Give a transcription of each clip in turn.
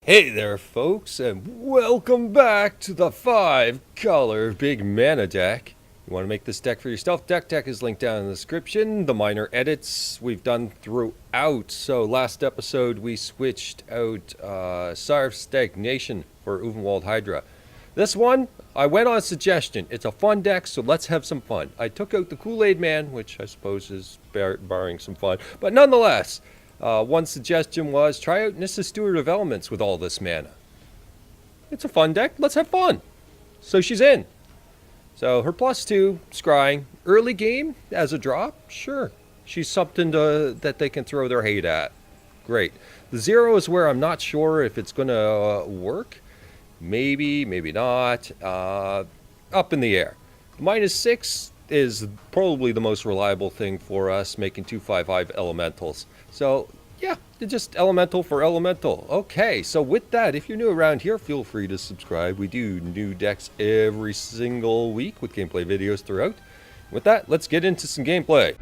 Hey there, folks, and welcome back to the 5-color Big Mana deck. You want to make this deck for yourself? Deck is linked down in the description. The minor edits we've done throughout. So last episode we switched out Sire of Stagnation for Uvenwald Hydra. This one, I went on suggestion. It's a fun deck, so let's have some fun. I took out the Kool-Aid Man, which I suppose is barring some fun, but nonetheless. One suggestion was try out Nissa Steward of Elements with all this mana. It's a fun deck. Let's have fun. So she's in. So her +2, scrying. Early game as a drop? Sure. She's something that they can throw their hate at. Great. The 0 is where I'm not sure if it's going to work. Maybe, maybe not. Up in the air. -6 is probably the most reliable thing for us, making 2/5/5 elementals. So, yeah, just elemental for elemental. Okay, so with that, if you're new around here, feel free to subscribe. We do new decks every single week with gameplay videos throughout. With that, let's get into some gameplay.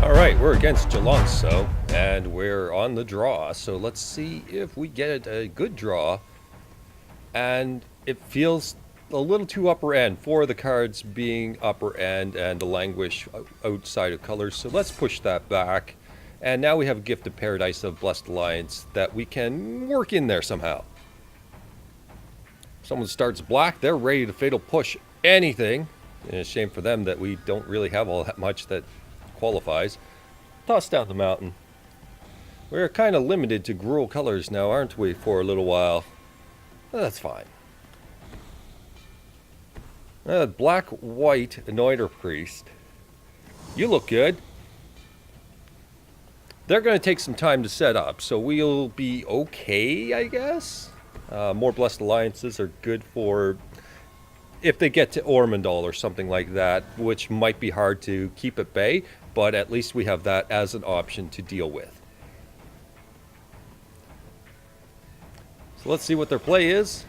Alright, we're against Jalonso, and we're on the draw. So let's see if we get a good draw. And it feels a little too upper end for the cards being upper end and the languish outside of colors, so let's push that back. And now we have a Gift of Paradise of Blessed Alliance that we can work in there somehow. Someone starts black, they're ready to fatal push anything. And it's a shame for them that we don't really have all that much that qualifies. Toss down the mountain. We're kind of limited to Gruul colors now, aren't we, for a little while? That's fine. Black, white, Anointer Priest. You look good. They're going to take some time to set up, so we'll be okay, I guess. More Blessed Alliances are good for if they get to Ormondal or something like that, which might be hard to keep at bay, but at least we have that as an option to deal with. So let's see what their play is.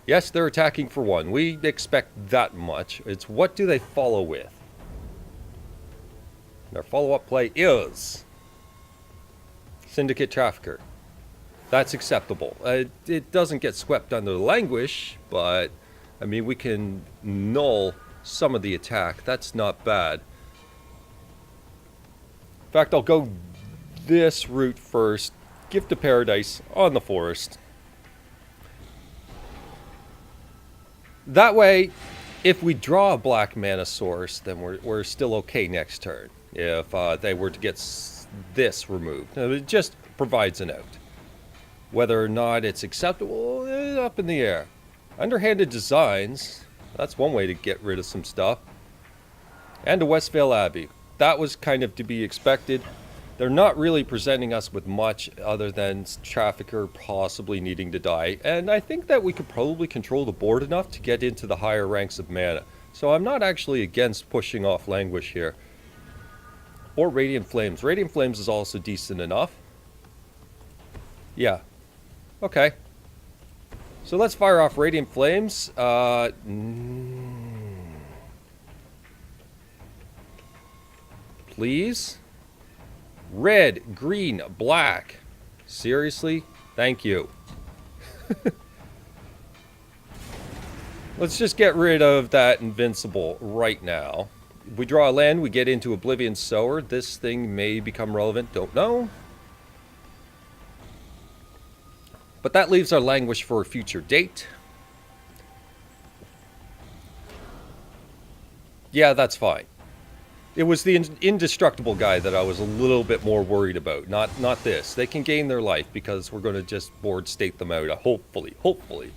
Yes, they're attacking for 1. We expect that much. It's what do they follow with? Their follow-up play is Syndicate Trafficker. That's acceptable. It doesn't get swept under the languish, but I mean, we can null some of the attack. That's not bad. In fact, I'll go this route first. Gift of Paradise on the forest. That way, if we draw a black mana source, then we're still okay next turn. If they were to get this removed. Now, it just provides a note. Whether or not it's acceptable, up in the air. Underhanded Designs, that's one way to get rid of some stuff. And a Westvale Abbey. That was kind of to be expected. They're not really presenting us with much other than Trafficker possibly needing to die. And I think that we could probably control the board enough to get into the higher ranks of mana. So I'm not actually against pushing off Languish here. Or Radiant Flames. Radiant Flames is also decent enough. Yeah. Okay. So let's fire off Radiant Flames. Please? Red, green, black. Seriously? Thank you. Let's just get rid of that Invincible right now. If we draw a land, we get into Oblivion Sower. This thing may become relevant. Don't know. But that leaves our Languish for a future date. Yeah, that's fine. It was the indestructible guy that I was a little bit more worried about. Not this. They can gain their life because we're going to just board state them out. Hopefully.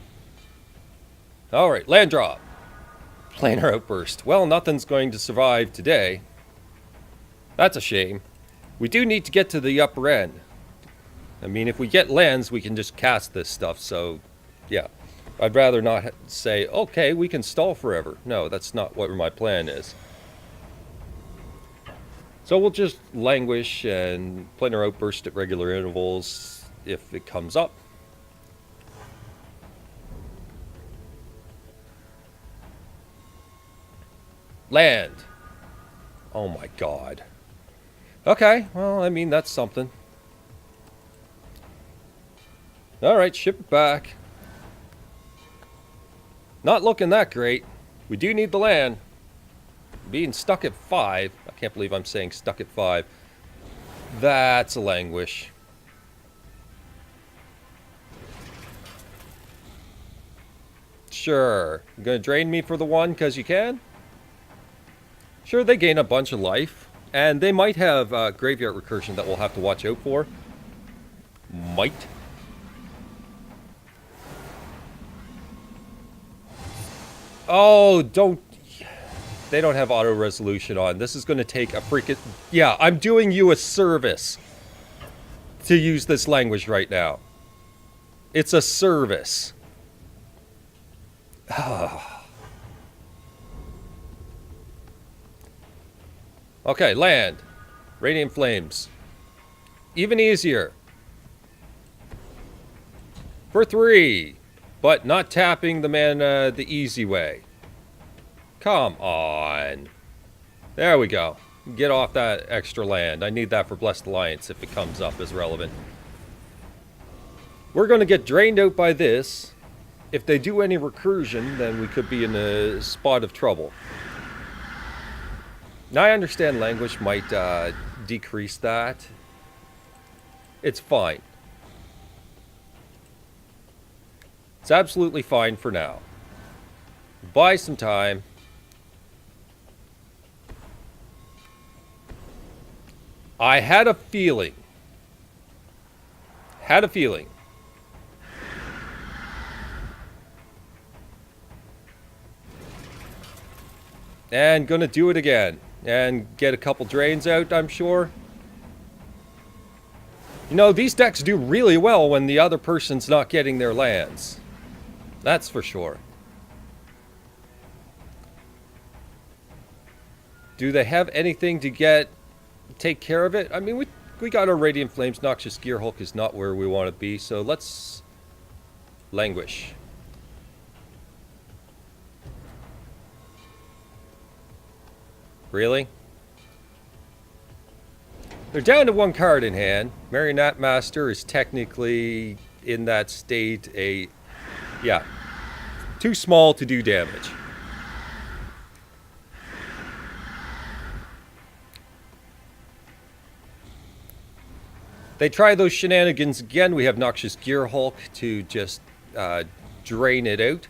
Alright, land drop. Planar Outburst. Well, nothing's going to survive today. That's a shame. We do need to get to the upper end. I mean, if we get lands, we can just cast this stuff. So, yeah. I'd rather not say, okay, we can stall forever. No, that's not what my plan is. So we'll just Languish and Planar Outburst at regular intervals if it comes up. Land. Oh my god. Okay, well, I mean, that's something. Alright, ship it back. Not looking that great. We do need the land. Being stuck at 5. I can't believe I'm saying stuck at 5. That's a languish. Sure. You gonna drain me for the 1 because you can? Sure, they gain a bunch of life. And they might have graveyard recursion that we'll have to watch out for. Might. Oh, don't... They don't have auto resolution on. This is going to take a freaking... Yeah, I'm doing you a service to use this language right now. It's a service. Okay, land. Radiant Flames. Even easier. For 3. But not tapping the mana the easy way. Come on. There we go. Get off that extra land. I need that for Blessed Alliance if it comes up as relevant. We're going to get drained out by this. If they do any recursion, then we could be in a spot of trouble. Now I understand language might decrease that. It's fine. It's absolutely fine for now. Buy some time. I had a feeling. Had a feeling. And gonna do it again. And get a couple drains out, I'm sure. You know, these decks do really well when the other person's not getting their lands. That's for sure. Do they have anything to take care of it? I mean, we got our Radiant Flames. Noxious Gearhulk is not where we want to be, so let's languish. Really? They're down to 1 card in hand. Marionette Master is technically in that state yeah, too small to do damage. They try those shenanigans again. We have Noxious Gearhulk to just drain it out.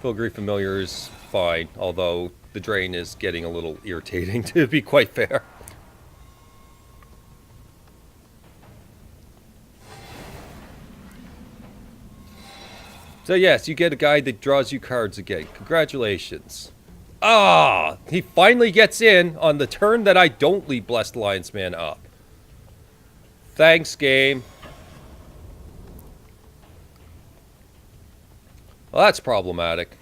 Filigree Familiar is fine, although the drain is getting a little irritating, to be quite fair. So yes, you get a guy that draws you cards again. Congratulations. Ah! He finally gets in on the turn that I don't leave Blessed Alliance Man up. Thanks, game. Well, that's problematic.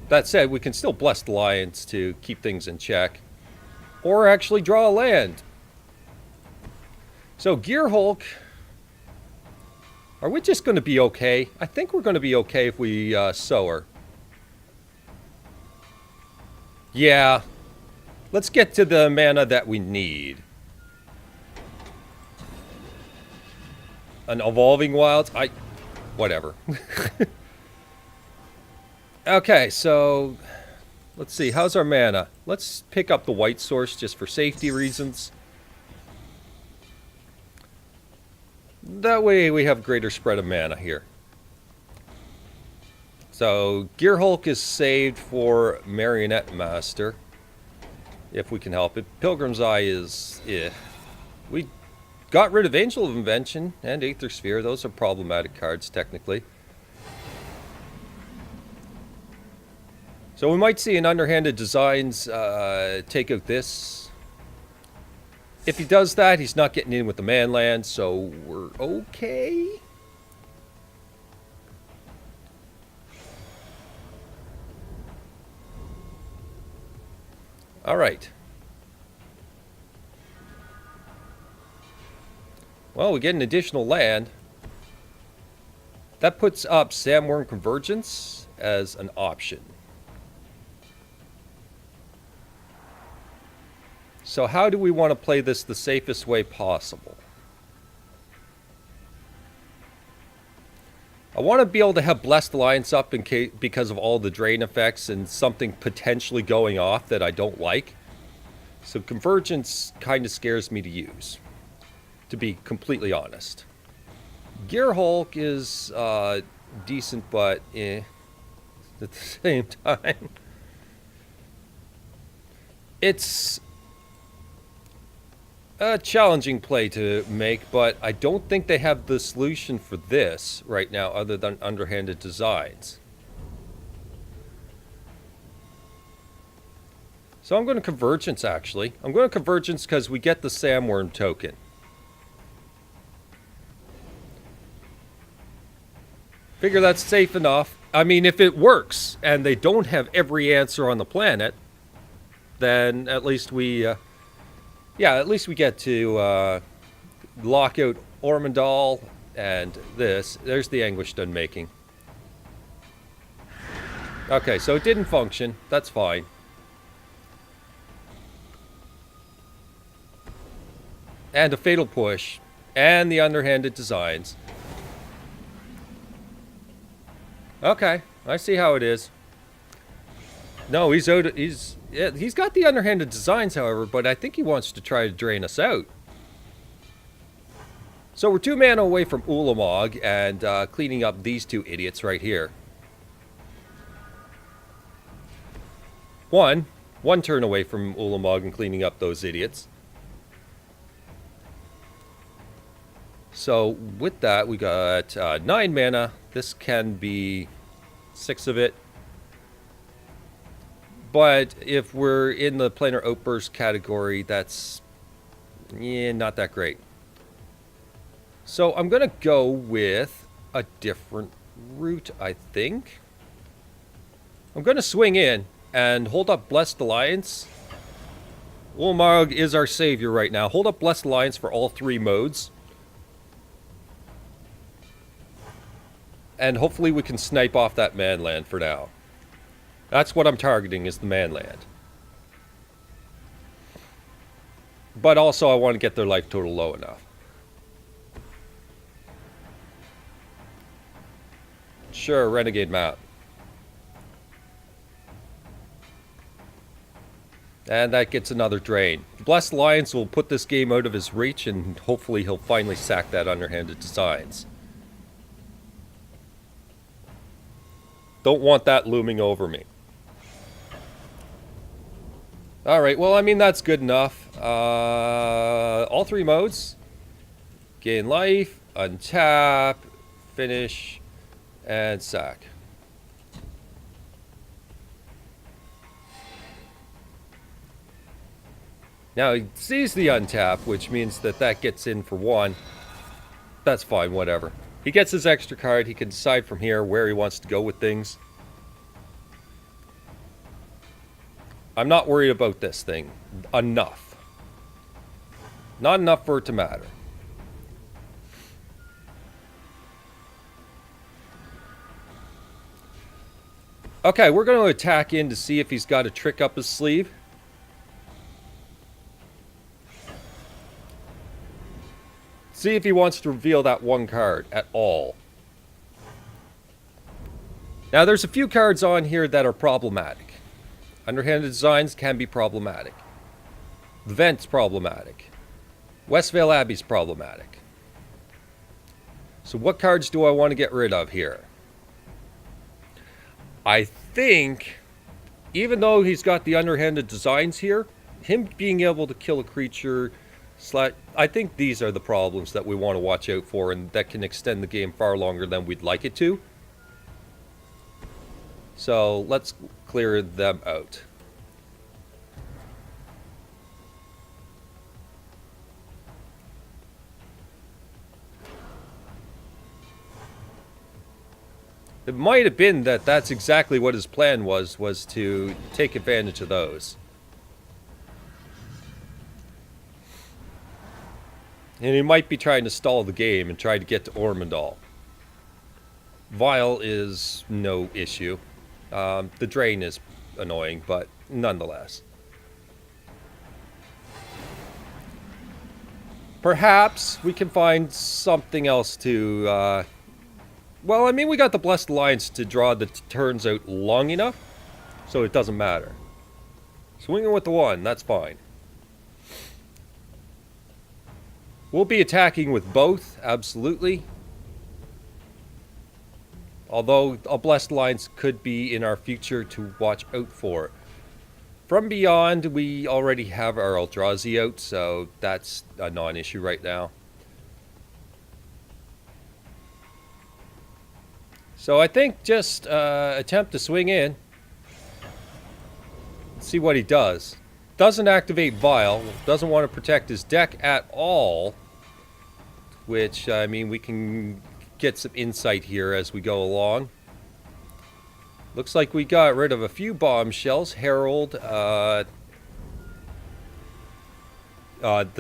That said, we can still Blessed Alliance to keep things in check. Or actually draw a land. So, Gearhulk... Are we just going to be okay? I think we're going to be okay if we sow her. Yeah. Let's get to the mana that we need. An Evolving Wilds? Whatever. Okay, so... Let's see, how's our mana? Let's pick up the white source just for safety reasons. That way we have greater spread of mana here. So, Gearhulk is saved for Marionette Master. If we can help it. Pilgrim's Eye is... We got rid of Angel of Invention and Aether Sphere. Those are problematic cards, technically. So we might see an Underhanded Designs take out this. If he does that, he's not getting in with the Manland, so we're okay. Alright. Well, we get an additional land. That puts up Sandworm Convergence as an option. So how do we want to play this the safest way possible? I want to be able to have Blessed Alliance up in case, because of all the drain effects and something potentially going off that I don't like. So Convergence kind of scares me to use, to be completely honest. Gear Hulk is decent, but at the same time. It's a challenging play to make, but I don't think they have the solution for this right now other than underhanded designs. So I'm going to Convergence, actually. I'm going to Convergence because we get the Sandworm token. Figure that's safe enough. I mean, if it works and they don't have every answer on the planet, then at least we, at least we get to lock out Ormondal and this. There's the Anguished Unmaking. Okay, so it didn't function. That's fine. And a Fatal Push. And the Underhanded Designs. Okay, I see how it is. No, he's got the Underhanded Designs, however, but I think he wants to try to drain us out. So we're 2 mana away from Ulamog and cleaning up these 2 idiots right here. One turn away from Ulamog and cleaning up those idiots. So with that, we got 9 mana. This can be 6 of it. But if we're in the Planar Outburst category, that's not that great. So I'm going to go with a different route, I think. I'm going to swing in and hold up Blessed Alliance. Ulamog is our savior right now. Hold up Blessed Alliance for all 3 modes. And hopefully we can snipe off that manland for now. That's what I'm targeting, is the manland. But also I want to get their life total low enough. Sure, Renegade map. And that gets another drain. Blessed Alliance will put this game out of his reach, and hopefully he'll finally sack that Underhanded Designs. Don't want that looming over me. Alright, well, I mean, that's good enough. All 3 modes. Gain life, untap, finish, and sack. Now, he sees the untap, which means that gets in for 1. That's fine, whatever. He gets his extra card. He can decide from here where he wants to go with things. I'm not worried about this thing. Enough. Not enough for it to matter. Okay, we're going to attack in to see if he's got a trick up his sleeve. See if he wants to reveal that 1 card at all. Now, there's a few cards on here that are problematic. Underhanded Designs can be problematic. The Vent's problematic. Westvale Abbey's problematic. So what cards do I want to get rid of here? I think, even though he's got the Underhanded Designs here, him being able to kill a creature... I think these are the problems that we want to watch out for, and that can extend the game far longer than we'd like it to. So let's clear them out. It might have been that that's exactly what his plan was to take advantage of those. And he might be trying to stall the game and try to get to Ormondal. Vile is no issue. The drain is annoying, but nonetheless. Perhaps we can find something else to Well, I mean, we got the Blessed Alliance to draw the turns out long enough, so it doesn't matter. Swinging with the 1, that's fine. We'll be attacking with both, absolutely. Although a Blessed Alliance could be in our future to watch out for. From Beyond, we already have our Eldrazi out, so that's a non-issue right now. So I think just attempt to swing in. See what he does. Doesn't activate Vial. Doesn't want to protect his deck at all. Which, I mean, we can get some insight here as we go along. Looks like we got rid of a few bombshells. Herald. The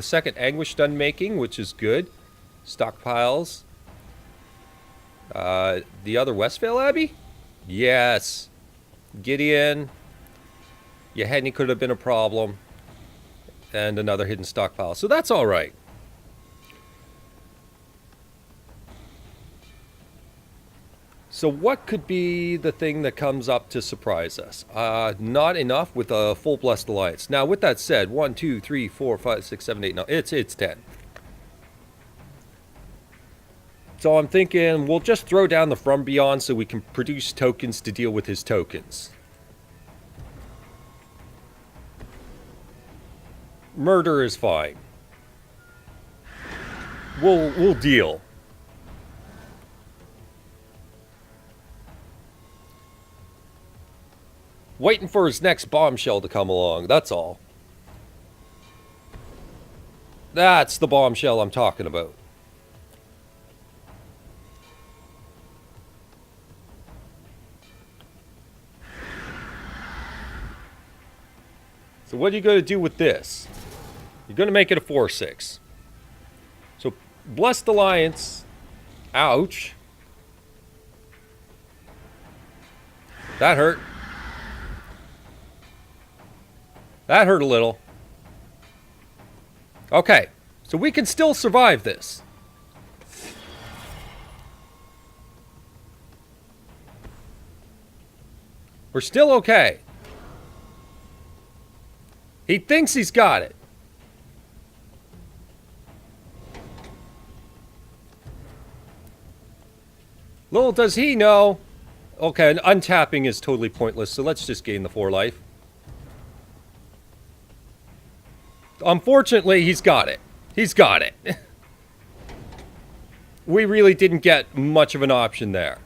second Anguish done making, which is good. Stockpiles. The other Westvale Abbey? Yes. Gideon. Yahenni could have been a problem. And another hidden stockpile. So that's alright. So what could be the thing that comes up to surprise us? Not enough with a full Blessed Alliance. Now, with that said, 1, 2, 3, 4, 5, 6, 7, 8, 9. It's 10. So I'm thinking we'll just throw down the From Beyond so we can produce tokens to deal with his tokens. Murder is fine. We'll deal. Waiting for his next bombshell to come along, that's all. That's the bombshell I'm talking about. So what are you going to do with this? You're going to make it a 4/6. So, Blessed Alliance. Ouch. That hurt. That hurt a little. Okay, so we can still survive this. We're still okay. He thinks he's got it. Little does he know. Okay, and untapping is totally pointless, so let's just gain the 4 life. Unfortunately, he's got it. He's got it. We really didn't get much of an option there.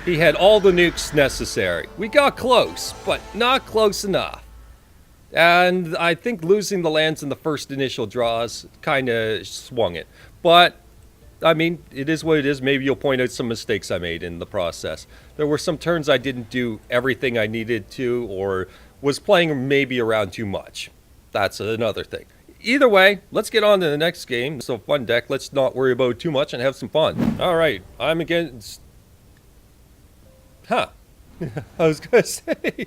He had all the nukes necessary. We got close, but not close enough. And I think losing the lands in the first initial draws kind of swung it. But, I mean, it is what it is. Maybe you'll point out some mistakes I made in the process. There were some turns I didn't do everything I needed to, or was playing maybe around too much. That's another thing. Either way, let's get on to the next game. It's a fun deck. Let's not worry about it too much and have some fun. All right, I'm against... Huh. I was going to say,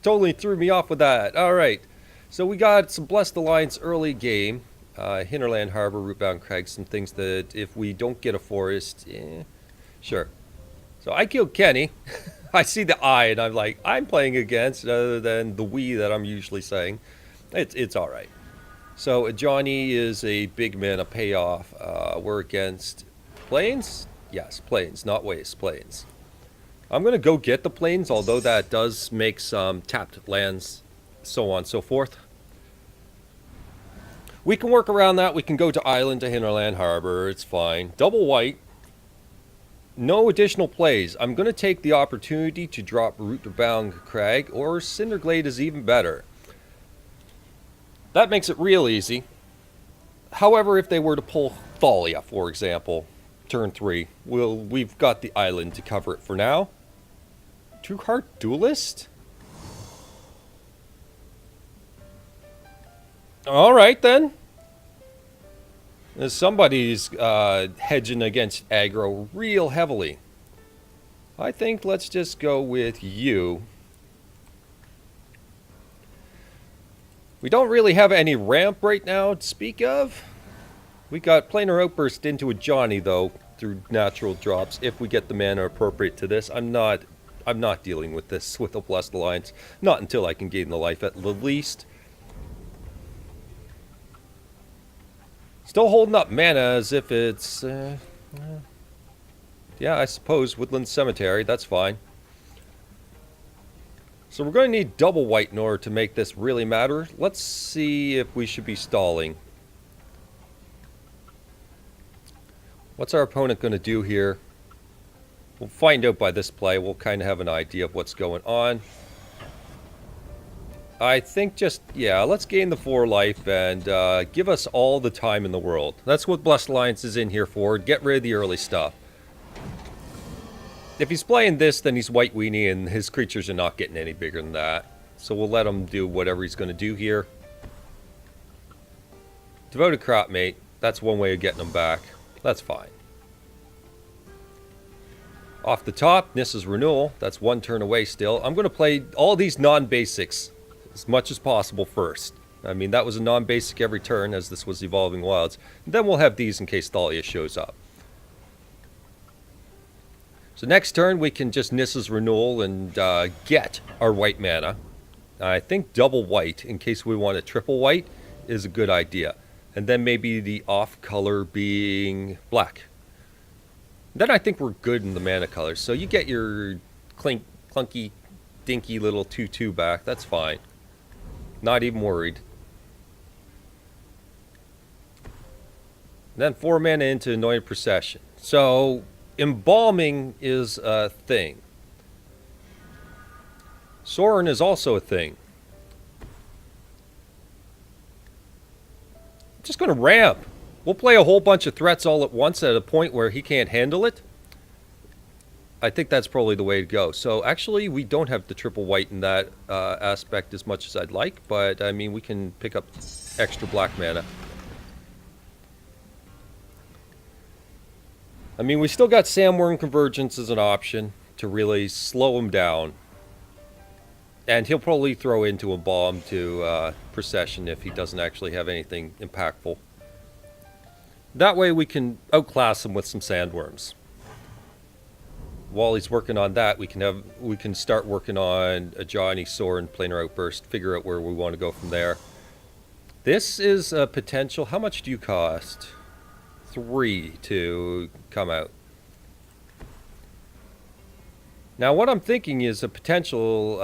totally threw me off with that. All right, so we got some Blessed Alliance early game. Hinterland Harbor, Rootbound Crag, some things that if we don't get a forest, sure. So I killed Kenny. I see the I and I'm like, I'm playing against other than the we that I'm usually saying. It's all right. So Johnny is a big man, a payoff. We're against plains? Yes, plains, not waste, plains. I'm going to go get the plains, although that does make some tapped lands, so on and so forth. We can work around that. We can go to Island to Hinterland Harbor. It's fine. Double white. No additional plays. I'm going to take the opportunity to drop Rootbound Crag, or Cinderglade is even better. That makes it real easy. However, if they were to pull Thalia, for example, turn 3, we've got the island to cover it for now. Two-card Duelist? Alright then. Somebody's hedging against aggro real heavily. I think let's just go with you. We don't really have any ramp right now to speak of. We got Planar Outburst into a Johnny, though, through natural drops, if we get the mana appropriate to this. I'm not dealing with this with a Blessed Alliance. Not until I can gain the life at the least. Still holding up mana as if it's... yeah, I suppose Woodland Cemetery, that's fine. So we're going to need double white in order to make this really matter. Let's see if we should be stalling. What's our opponent going to do here? We'll find out by this play. We'll kind of have an idea of what's going on. I think just, yeah, let's gain the 4 life and give us all the time in the world. That's what Blessed Alliance is in here for. Get rid of the early stuff. If he's playing this, then he's White Weenie, and his creatures are not getting any bigger than that. So we'll let him do whatever he's going to do here. Devoted Cropmate. That's one way of getting him back. That's fine. Off the top, Nissa's Renewal. That's 1 turn away still. I'm going to play all these non-basics as much as possible first. I mean, that was a non-basic every turn, as this was Evolving Wilds. And then we'll have these in case Thalia shows up. So next turn, we can just Nissa's Renewal and get our white mana. I think double white, in case we want a triple white, is a good idea. And then maybe the off color being black. Then I think we're good in the mana colors. So you get your clunky, dinky little 2/2 back. That's fine. Not even worried. Then 4 mana into Anointed Procession. So embalming is a thing. Sorin is also a thing. I'm just going to ramp. We'll play a whole bunch of threats all at once at a point where he can't handle it. I think that's probably the way to go. So actually, we don't have the triple white in that aspect as much as I'd like. But, I mean, we can pick up extra black mana. I mean, we still got Sandworm Convergence as an option to really slow him down. And he'll probably throw into a bomb to Procession if he doesn't actually have anything impactful. That way we can outclass him with some Sandworms. While he's working on that, we can start working on a Johnny, Sorin, Planar Outburst, figure out where we want to go from there. This is a potential. How much do you cost? 3 to come out. Now what I'm thinking is a potential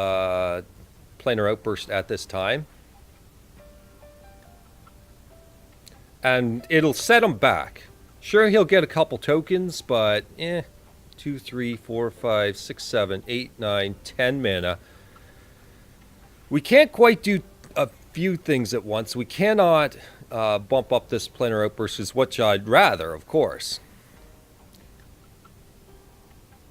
Planar Outburst at this time. And it'll set him back. Sure, he'll get a couple tokens, but 2, 3, 4, 5, 6, 7, 8, 9, 10 mana. We can't quite do a few things at once. We cannot bump up this Planar Outburst, is what I'd rather, of course.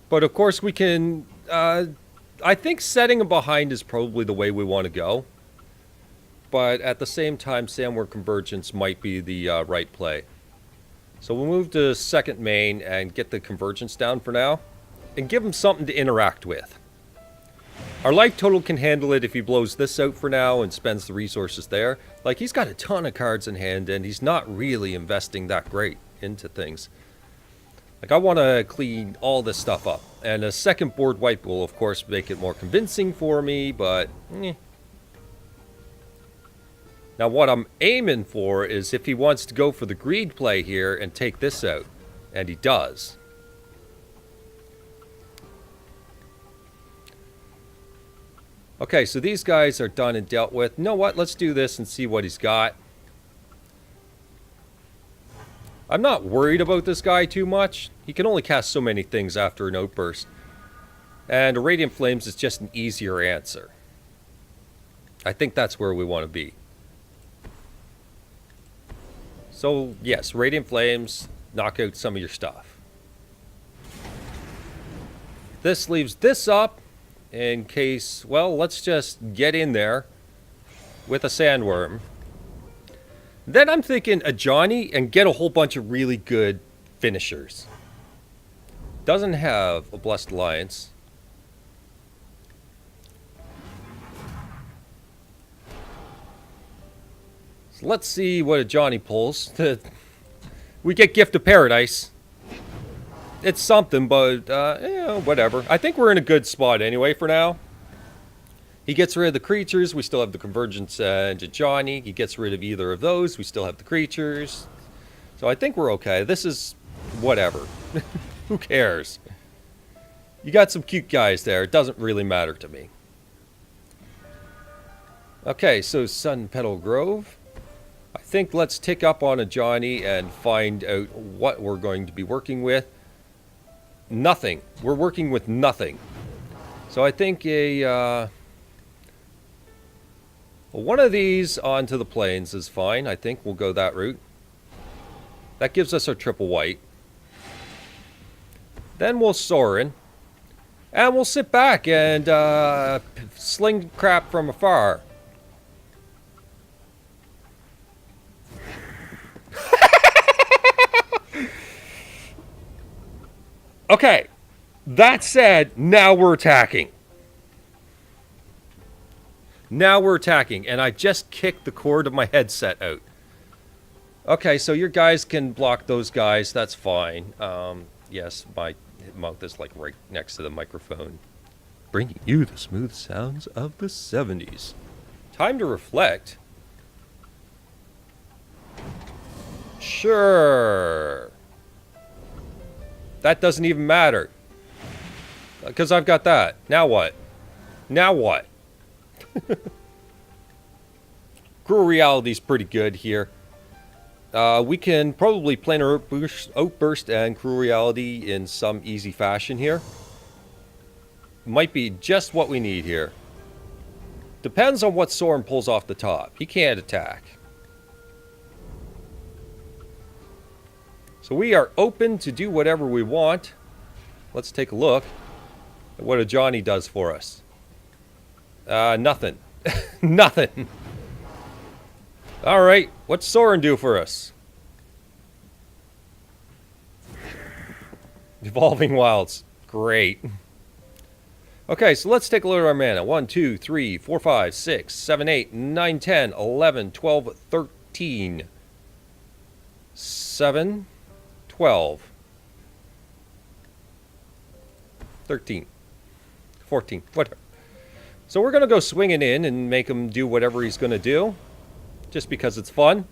But of course we can... I think setting him behind is probably the way we want to go. But at the same time, Sandworm Convergence might be the right play. So we'll move to second main and get the Convergence down for now. And give him something to interact with. Our life total can handle it if he blows this out for now and spends the resources there. Like, he's got a ton of cards in hand and he's not really investing that great into things. Like, I want to clean all this stuff up. And a second board wipe will, of course, make it more convincing for me, but... Now, what I'm aiming for is if he wants to go for the greed play here and take this out. And he does. Okay, so these guys are done and dealt with. You know what? Let's do this and see what he's got. I'm not worried about this guy too much. He can only cast so many things after an outburst. And Radiant Flames is just an easier answer. I think that's where we want to be. So, yes, Radiant Flames, knock out some of your stuff. This leaves this up in case, well, let's just get in there with a Sandworm. Then I'm thinking a Johnny and get a whole bunch of really good finishers. Doesn't have a Blessed Alliance. So let's see what a Johnny pulls. We get Gift of Paradise. It's something, but, whatever. I think we're in a good spot anyway for now. He gets rid of the creatures. We still have the Convergence into Johnny. He gets rid of either of those. We still have the creatures. So I think we're okay. This is whatever. Who cares? You got some cute guys there. It doesn't really matter to me. Okay, so Sun Petal Grove. I think let's tick up on a Johnny and find out what we're going to be working with. Nothing. We're working with nothing. So I think one of these onto the plains is fine. I think we'll go that route. That gives us our triple white. Then we'll Sorin. And we'll sit back and sling crap from afar. Okay, that said, now we're attacking. Now we're attacking, and I just kicked the cord of my headset out. Okay, so your guys can block those guys, that's fine. Yes, my mouth is like right next to the microphone. Bringing you the smooth sounds of the 70s. Time to reflect. Sure. That doesn't even matter. Because I've got that. Now what? Now what? Cruel Reality's pretty good here. We can probably Planar Outburst and Cruel Reality in some easy fashion here. Might be just what we need here. Depends on what Sorin pulls off the top. He can't attack. So we are open to do whatever we want. Let's take a look at what a Johnny does for us. Nothing. Nothing. Alright, what's Sorin do for us? Evolving Wilds. Great. Okay, so let's take a look at our mana. 1, 2, 3, 4, 5, 6, 7, 8, 9, 10, 11, 12, 13. 7, 12. 13. 14. Whatever. So we're going to go swinging in and make him do whatever he's going to do. Just because it's fun.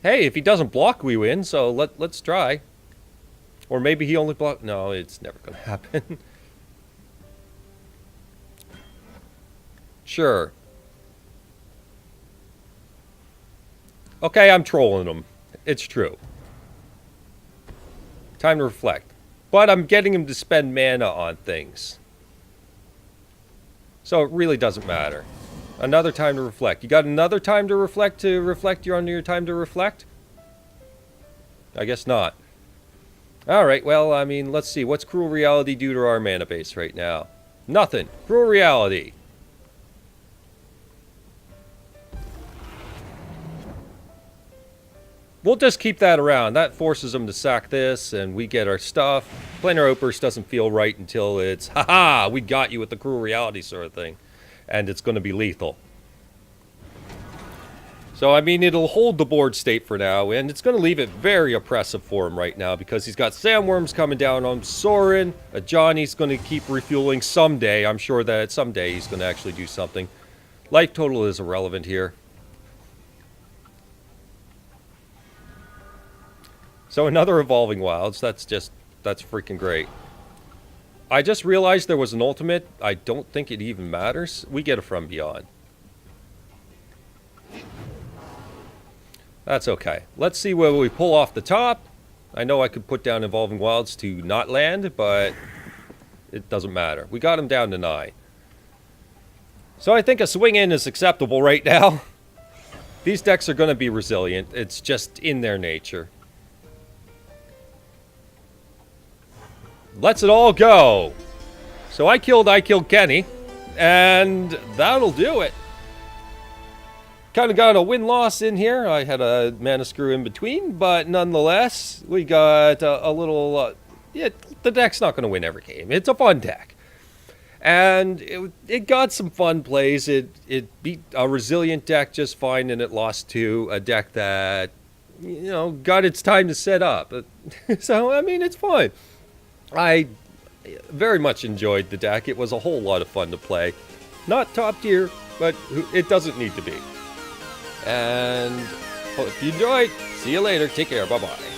Hey, if he doesn't block, we win, so let's try. Or maybe he only block... No, it's never going to happen. Sure. Okay, I'm trolling him. It's true. Time to reflect. But I'm getting him to spend mana on things. So it really doesn't matter. Another time to reflect. You got another time to reflect you're under your time to reflect? I guess not. Alright, well, I mean, let's see. What's Cruel Reality do to our mana base right now? Nothing. Cruel Reality. We'll just keep that around. That forces them to sack this, and we get our stuff. Planar Outburst doesn't feel right until it's, haha, we got you with the Cruel Reality sort of thing. And it's going to be lethal. So, I mean, it'll hold the board state for now, and it's going to leave it very oppressive for him right now, because he's got Sandworms coming down on Sorin. Johnny's going to keep refueling someday. I'm sure that someday he's going to actually do something. Life total is irrelevant here. So another Evolving Wilds, that's freaking great. I just realized there was an ultimate. I don't think it even matters. We get it from Beyond. That's okay. Let's see where we pull off the top. I know I could put down Evolving Wilds to not land, but it doesn't matter. We got him down to 9. So I think a swing in is acceptable right now. These decks are going to be resilient. It's just in their nature. Let's it all go. So I killed Kenny, and that'll do it. Kind of got a win-loss in here. I had a mana screw in between, but nonetheless, we got a little... yeah, the deck's not going to win every game. It's a fun deck. And it got some fun plays. It beat a resilient deck just fine, and it lost to a deck that got its time to set up. So, I mean, it's fun. I very much enjoyed the deck. It was a whole lot of fun to play. Not top tier, but it doesn't need to be. And hope you enjoyed. See you later. Take care. Bye-bye.